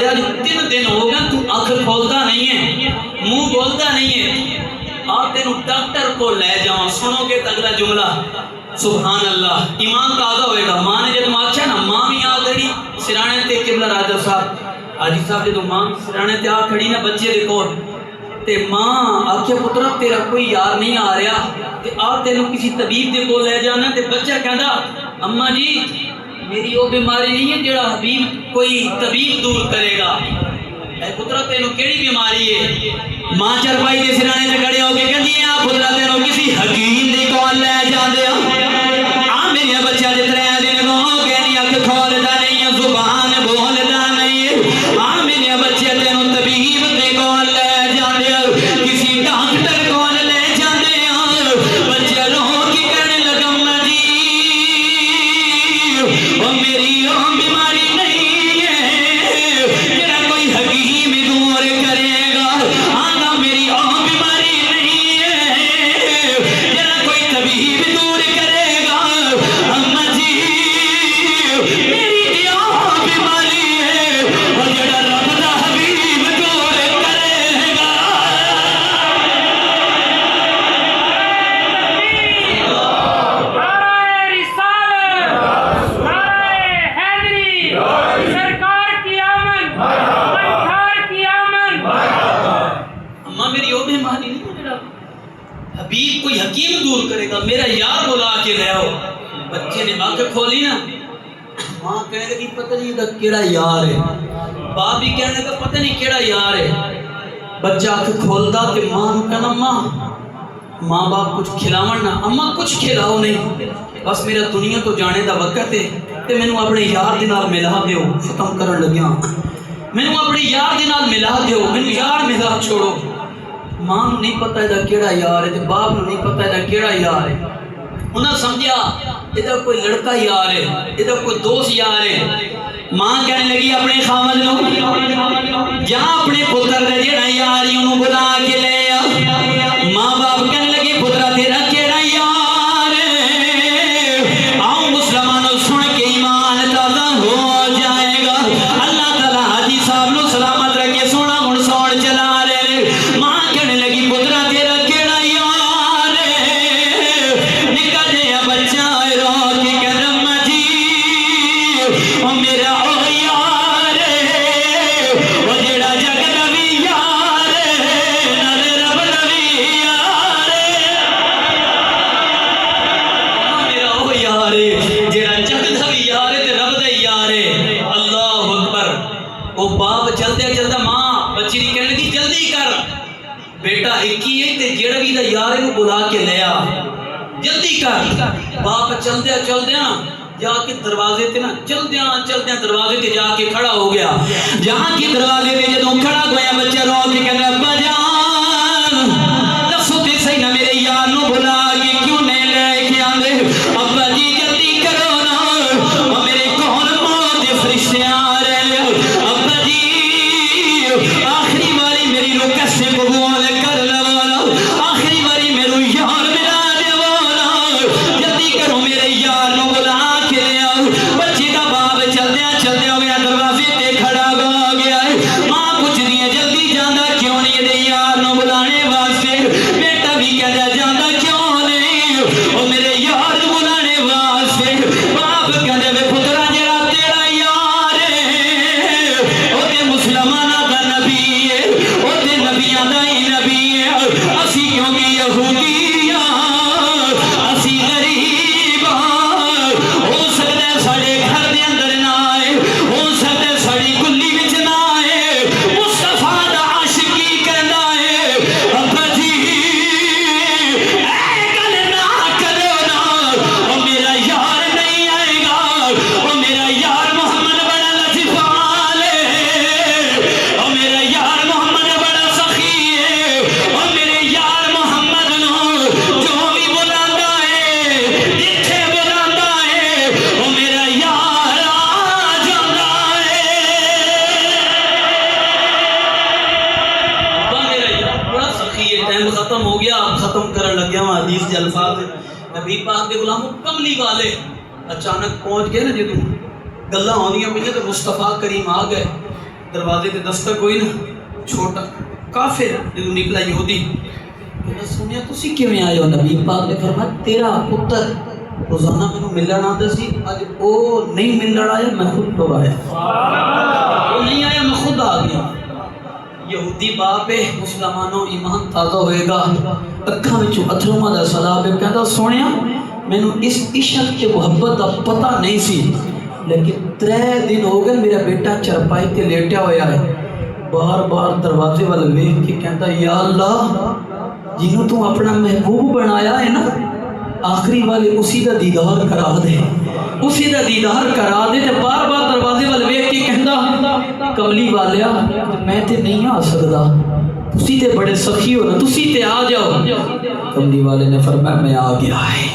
لیا جو 3 دن ہو گئے تو آنکھ کھولتا نہیں ہے، منہ بولتا نہیں ہے، آپ تینوں ڈاکٹر کو لے جاؤں۔ سنو گے اگلا جملہ، سبحان اللہ، ایمان تازہ ہوئے گا۔ ماں نے جب آکھیا نا، ماں بھی آ گئی سرانے تے، قبلہ راجہ صاحب حاجی صاحب جدو ماں سرانے تے آ کھڑی نا بچے دے کول، تے ماں آکھیا پترا تیرا کوئی یار نہیں آ رہا تے آپ تینوں کسی طبیب دے کول لے جانا، تے بچہ کہندا اماں جی میری وہ بیماری نہیں ہے جڑا حبیب کوئی طبیب دور کرے گا، اے پترا تینوں کیڑی بیماری ہے؟ ماں چرپائی دے سرانے تے کھڑے ہو کے کہندی ہے آ پترا تینوں کسی حکیم دے کول لے جاندے آ میرے بچہ دے 3 دن ہو گئے نہیں اکھ کھولدا نہیں ہے، زبان بولدا نہیں ہے، آ میرے بچے تینوں طبیب دے کول لے جاندے، کسی ڈاکٹر کول لے جاندے آ۔ بچہ رو کے کہنے لگا اماں جی او میری او بیماری نہیں ہے جڑا کوئی حکیم دور کرے گا، آنا میری او بیماری نہیں ہے جڑا کوئی طبیب دور کرے گا، اماں جی میری دی او بیماری ہے اور جڑا رب دا حبیب دور کرے گا۔ نعرہ رسالت، نعرہ حیدری، سرکار کی آمد، سرکار کی آمد۔ اماں میری وہ بیماری نہیں ہے جڑا حبیب کوئی حکیم دور کرے گا، میرا یار بلا کے لے آؤ۔ بچے نے آنکھ کھولی نا، ماں کہنے لگی پتہ نہیں دا کیڑا یار ہے، باپ بھی کہنے لگا پتہ نہیں کیڑا یار ہے۔ بچہ آنکھ کھولدا تے ماں نوں کہنا ماں باپ کچھ کھلاون نا، اماں کچھ کھلاؤ نہیں، بس میرا دنیا تو جانے دا وقت ہے تے مینوں اپنے یار دے نال ملا دیو، ختم کرن لگیا مینوں اپنے یار دے نال ملا دیو، مینوں یار ملا چھوڑو۔ ماں نوں نہیں پتہ دا کیڑا یار ہے تے باپ نوں نہیں پتہ دا کیڑا یار ہے، انہاں سمجھیا ادھا کوئی لڑکا یار ہے، ادھا کوئی دوست یار ہے۔ ماں کہنے لگی اپنے خامد نوں جا اپنے پتر دے جڑا یار ہے انہوں بلا کے لے آ۔ ماں باپ کہنے لگی پترا تیرا کیڑا یار ہے؟ آؤ مسلمانوں سن کے ایمان تازہ ہو جائے گا۔ اللہ تعالیٰ حاجی صاحب نو سلامت رکھے، سونا ہن سون چلا رہے۔ ماں کہنے لگی پترا تیرا کیڑا یار ہے؟ نکا جیا بچہ رو کے کہنا اماں جی او میرا او یار ہے، او جڑا جگ دا وی یار ہے، نال رب دا وی یار ہے۔ میرا او یار ہے جڑا جگ دا وی یار ہے تے رب دا ہی یار ہے۔ اللہ اکبر۔ او باپ چلدے چلدا ماں بچی دی کہنے لگی جلدی کر، بیٹا ایک ہی ہے تے جڑا وی دا یار ہے وہ بلا کے لے آ، جلدی کر۔ باپ چلدیا چلدیا جا کے دروازے تے نا چلدیا چلدیا دروازے تے جا کے کھڑا ہو گیا۔ جہاں کی دروازے تے جدوں کھڑا ہویا بچہ رو کے کہنا ابا جان دسو تے صحیح نا میرے یار نو بلا کے کیوں نہیں لے کے آندے؟ ابا جی جلدی کرو نا او میرے کول موت دے فرشتے آ رہے۔ ابا جی آخری باری میری نو کسے قبول کر لو، آخری باری میرے یار ملا دیو، جلدی کرو میرے یار نو بلا کے لے آؤ۔ بچی دا باپ چلدیا چلدیا ہو گیا دروازے تے کھڑا ہو گیا ہے۔ ماں پوچھ رہی ہے جلدی جاندا کیوں نہیں دے یار نو بلانے واسطے؟ بیٹا بھی کہدا جاندا کیوں نہیں او میرے یار نو بلانے واسطے؟ باپ کہندے وے پترا جڑا تیرا یار ہے او تے مسلماناں دا نبی ہے، او تے نبیاں دا ہی نبی ہے۔ اسی کیونکہ یہودی ہاں، اسی غریب ہاں، ہو سکتا ہے ساڑے گھر دے اندر نہ آئے، ہو سکتا ہے ساڑی گلی وچ نہ آئے، مصطفیٰ دا عاشقی کہندا ہے ابا جی اے گل نہ کرو نا، او میرا یار نہیں آئے گا، او میرا یار محمد بڑا لطیفال ہے، او میرا یار محمد بڑا سخی ہے، او میرے یار محمد نو جو بھی بلاندا ہے جتھے بلاندا ہے او میرا یار آ جاندا ہے۔ ابا میرا یار بڑا سخی ہے۔ ٹائم ختم ہو گیا، ختم کرن لگیا ہوں حدیث کے الفاظ نبی پاک دے غلاموں کملی والے اچانک پہنچ گئے نا جدوں گلاں ہوندیاں پئیاں تے مصطفیٰ کریم آ گئے۔ دروازے تے دستک ہوئی نا، چھوٹا کافر جدوں نکلا یہودی کہنا سنیا تسی کیویں آئے ہو؟ نبی پاک نے فرمایا تیرا پتر روزانہ مینوں ملن آتا سی، اج او نہیں ملن آیا، میں خود تو آیا، وہ نہیں آیا میں خود آ گیا۔ یہودی باپ ہے، مسلمانوں ایمان تازہ ہوئے گا، اکھاں وچوں اتھرواں دا سیلاب کہندا سونیا مینوں اس عشق کے محبت دا پتہ نہیں سی، لیکن 3 دن ہو گئے میرا بیٹا چرپائی تے لیٹیا ہویا ہے، بار بار دروازے وال ویکھ کے کہندا یا اللہ جنوں تو اپنا محبوب بنایا ہے نا، آخری والے اسی دا دیدار کرا دے، اسی دا دیدار کرا دے۔ تے بار بار دروازے وال ویکھ کے کہندا کملی والیا میں تے نہیں آ سکدا، تسی تے بڑے سخی ہو نا، تسی تے آ جاؤ۔ کملی والے نے فرمایا میں آ گیا ہے،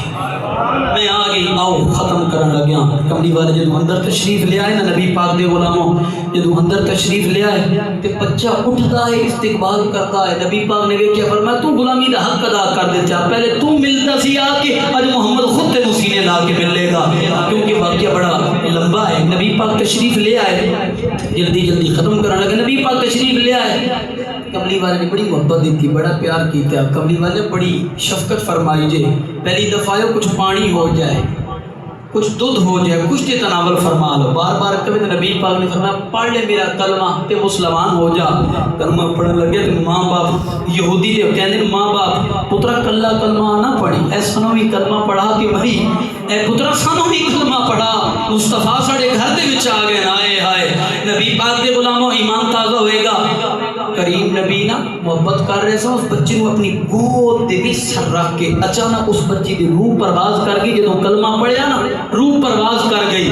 میں آ گئی، آؤ ختم کرن لگیا۔ کملی والے جدو اندر تشریف لے آئے نا نبی پاک دے غلاموں، جدو اندر تشریف لے آئے تے بچہ اٹھتا ہے استقبال کرتا ہے، نبی پاک نے کیا فرمایا تو غلامی دا حق ادا کر دیتا، پہلے تو ملتا سی آ کے، اج محمد خود تے سینے لا کے ملے گا، کیونکہ واقعہ بڑا لمبا ہے۔ نبی پاک تشریف لے آئے، جلدی جلدی ختم کرنے لگے، نبی پاک تشریف لے آئے، کملی والے نے بڑی محبت دیتی، بڑا پیار کیتا، کملی والے بڑی شفقت فرمائی جے، پہلی دفعہ کچھ پانی ہو جائے، کچھ دودھ ہو جائے، کچھ تے تناول فرما لو، بار بار کبھی نبی پاک نے فرمایا پڑھ لے میرا کلمہ تے مسلمان ہو جا۔ کلمہ پڑھنے لگے تو ماں باپ یہودی دے کہندے ماں باپ پترا کلا کلمہ نہ پڑھی، اے سنو بھی کلمہ پڑھا کے بھائی، اے پترا سنو بھی کلمہ پڑھا، مصطفیٰ ساڑے گھر دے وچ آ گئے، آئے ہائے نبی پاک دے غلاموں ایمان تازہ ہوئے گا۔ کریم نبی نا محبت کر رہے سا، اس بچے کو اپنی گود دے وچ سر رکھ کے اچانک اس بچے دی روح پرواز کر گئی، جدوں کلمہ پڑھیا نا روح پرواز کر گئی،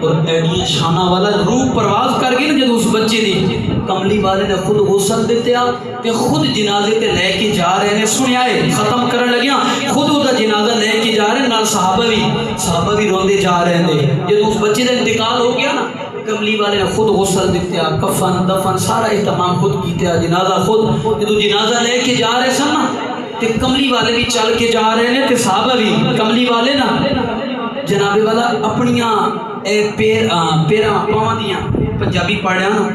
اور ایڈیاں شانہ والا روح پرواز کر گئی نا جدوں اس بچے دی۔ کملی والے نے خود غسل دیتے آ کہ خود جنازے تے لے کے جا رہے ہیں، سنیا ہے ختم کرن لگیا، خود وہ جنازہ لے کے جا رہے ہیں، نال صحابہ بھی روندے جا رہے ہیں۔ جدوں اس بچے کا انتقال ہو گیا نا، کملی والے نے خود غسل دیتے آ، کفن دفن سارا اہتمام خود کیتے آ، جنازہ خود، جدوں جنازہ لے کے جا رہے سن نا تے کملی والے بھی چل کے جا رہے ہیں تے صحابہ بھی، کملی والے نا جناب والا اپنیاں پیراں پاواں دیاں، پنجابی پڑھیا نا،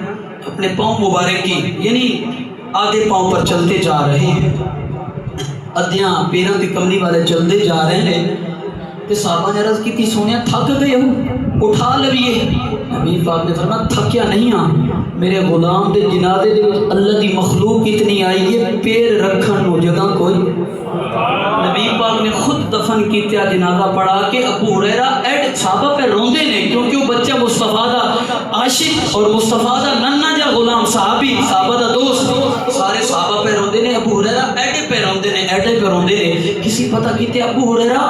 اپنے پاؤں مبارک کی یعنی آدھے پاؤں پر چلتے جا رہے ہیں، ادھیاں پیراں تے کملی والے چلتے جا رہے ہیں، تے صحابہ نے عرض کی تھی سونیا تھک گئے ہو اٹھا لویے، نبی پاک نے فرمایا تھکیا نہیں ہاں، میرے غلام دے جنازے دے اللہ دی مخلوق اتنی آئی ہے پیر رکھن نو جگہ کوئی۔ نبی پاک نے خود دفن کیتا، جنازہ پڑھا کے ابو ہریرہ ایڈ صحابہ پہ روندے نے، کیونکہ وہ بچہ مصطفیٰ دا عاشق اور مصطفیٰ دا ننھا جا غلام صحابی، صحابہ دا دوست، سارے صحابہ پہ روندے نے، ابو ہریرہ ایڈے پہ روندے نے، ایڈے پہ روندے نے۔ کسی پتہ کیتے ابو ہریرہ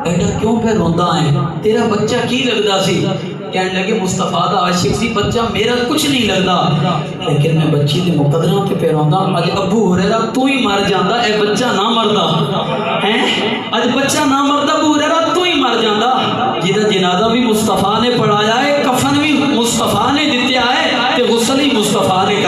ایڈا کیوں پہ روندا ہے، تیرا بچہ کی لگدا سی؟ کہنے لگے مصطفیٰ دا عاشق سی بچہ، میرا کچھ نہیں لگدا، لیکن میں بچی دے مقدراں تے پہ روندا، اج ابو ہریرہ تو ہی مر جاندا، اے بچہ نہ مردا ہیں، اج بچہ نہ مردا، ابو ہریرہ تو ہی مر جاندا، جہدا جنازہ بھی مصطفیٰ نے پڑھایا ہے، کفن بھی مصطفیٰ نے دتیا ہے تے غسل ہی مصطفیٰ نے